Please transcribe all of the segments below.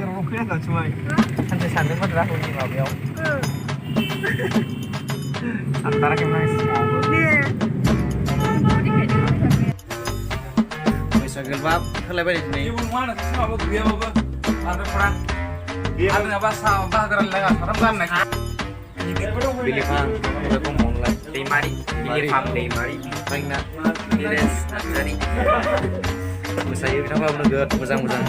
Kira nggak cuma santai-santai mah adalah kunci mobil. Antara kita semua. Bisa gelap, kalau balik ni. Ibu mana sih semua buat dia apa? Ada perang. Ada apa sampah kerana lagi orang kan nak. Pilih pang, kita ngomong lah. Demari, pilih pang demari. Paling nak, dires, jadi. Saya kenapa menegak musang-musang?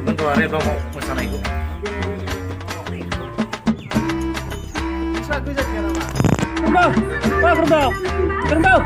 Bukan tuh hari mau musang itu. Bisa kira apa? Kerbau, kerbau, kerbau.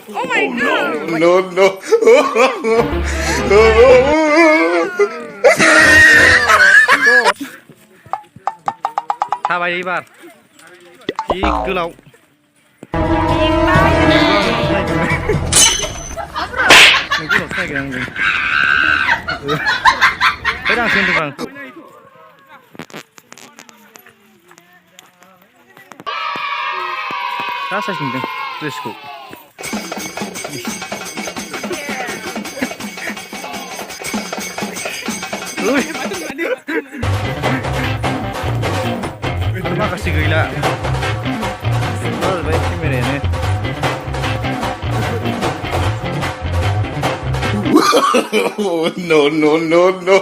Oh my god! No, no. Tha bài đi bạn. Chỉ cứ lâu. Mình cứ sai cái này. Cái đang xem được không? Tá certo, desculpa. Terima kasih gila. Oh, baik sih ini. No, no, no, no.